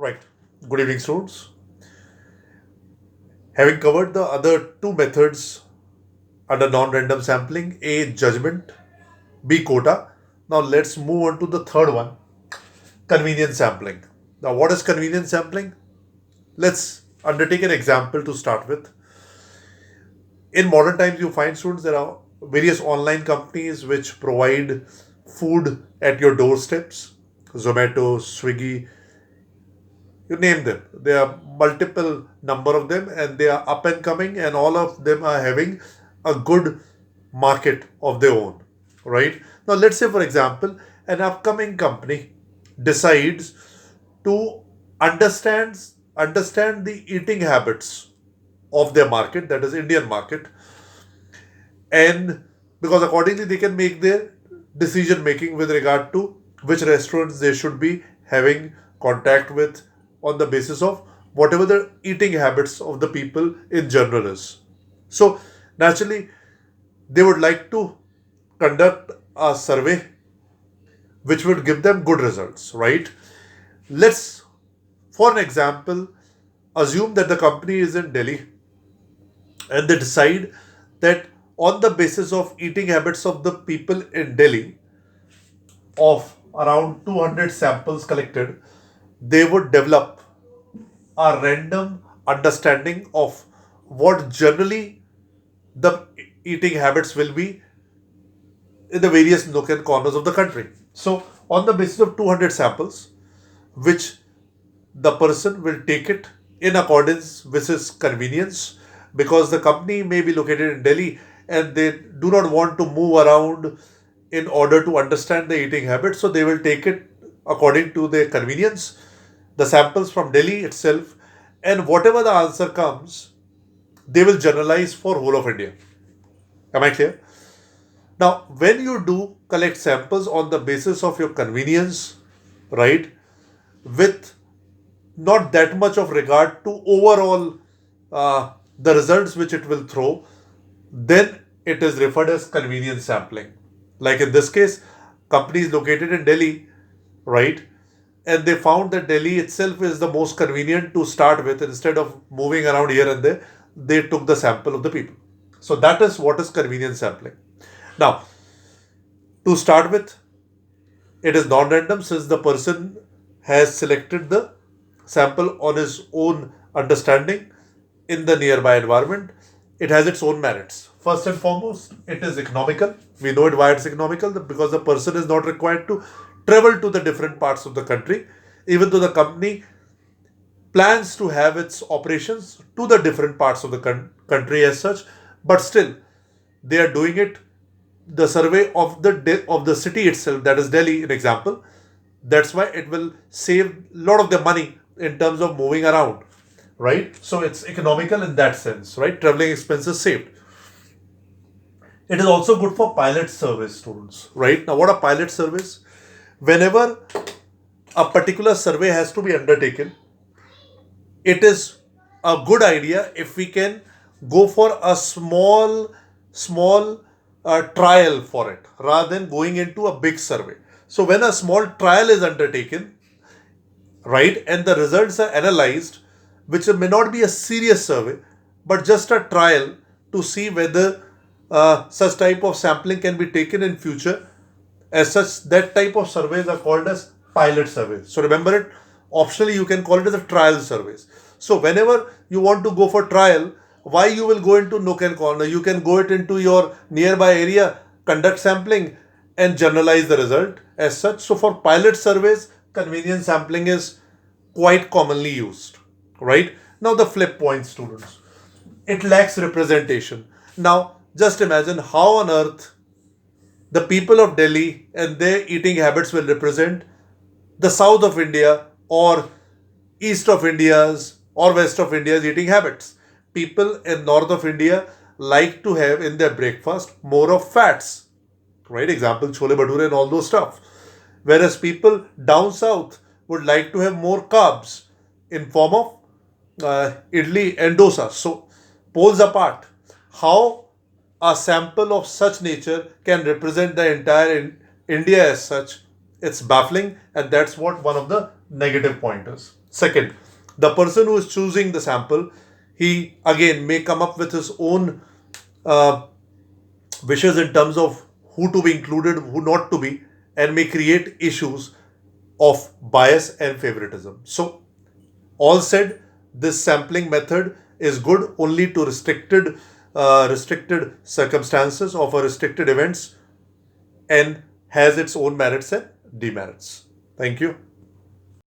Right. Good evening, students. Having covered the other two methods under non-random sampling, A, judgment, B, quota. Now let's move on to the third one, convenience sampling. Now, what is convenience sampling? Let's undertake an example to start with. In modern times, you find, students, there are various online companies which provide food at your doorsteps. Zomato, Swiggy, you name them. There are multiple number of them and they are up and coming, and all of them are having a good market of their own, right? Now let's say, for example, an upcoming company decides to understand the eating habits of their market, that is Indian market, and because accordingly they can make their decision making with regard to which restaurants they should be having contact with on the basis of whatever the eating habits of the people in general is. So naturally they would like to conduct a survey which would give them good results, right? Let's, for an example, assume that the company is in Delhi and they decide that on the basis of eating habits of the people in Delhi, of around 200 samples collected, they would develop a random understanding of what generally the eating habits will be in the various nook and corners of the country. So, on the basis of 200 samples, which the person will take it in accordance with his convenience, because the company may be located in Delhi and they do not want to move around in order to understand the eating habits, so they will take it according to their convenience, the samples from Delhi itself, and whatever the answer comes, they will generalize for whole of India. Am I clear? Now, when you do collect samples on the basis of your convenience, right, with not that much of regard to overall the results which it will throw, then it is referred as convenience sampling. Like in this case, company is located in Delhi, right? And they found that Delhi itself is the most convenient to start with. Instead of moving around here and there, they took the sample of the people. So that is what is convenience sampling. Now, to start with, it is non-random since the person has selected the sample on his own understanding in the nearby environment. It has its own merits. First and foremost, it is economical. We know it why it's economical, because the person is not required to travel to the different parts of the country, even though the company plans to have its operations to the different parts of the country as such, but still they are doing it, the survey of the city itself, that is Delhi, an example. That's why it will save a lot of the money in terms of moving around, right? So it's economical in that sense, right? Traveling expenses saved. It is also good for pilot surveys, students, right? Now, what are pilot surveys? Whenever a particular survey has to be undertaken, it is a good idea if we can go for a small trial for it rather than going into a big survey. So when a small trial is undertaken, right, and the results are analyzed, which may not be a serious survey but just a trial to see whether such type of sampling can be taken in future, as such that type of surveys are called as pilot surveys. So remember it, optionally you can call it as a trial surveys. So whenever you want to go for trial, why you will go into nook and corner, you can go it into your nearby area, conduct sampling and generalize the result as such. So for pilot surveys, convenience sampling is quite commonly used, right? Now the flip point, students, it lacks representation. Now just imagine how on earth the people of Delhi and their eating habits will represent the south of India or east of India's or west of India's eating habits. People in north of India like to have in their breakfast more of fats, right? Example, chole bhature and all those stuff. Whereas people down south would like to have more carbs in form of idli and dosa. So poles apart, how a sample of such nature can represent the entire India as such, it's baffling, and that's what one of the negative pointers. Second, the person who is choosing the sample, he again may come up with his own uh, wishes in terms of who to be included, who not to be, and may create issues of bias and favoritism. So, all said, this sampling method is good only to restricted circumstances of a restricted events and has its own merits and demerits. Thank you.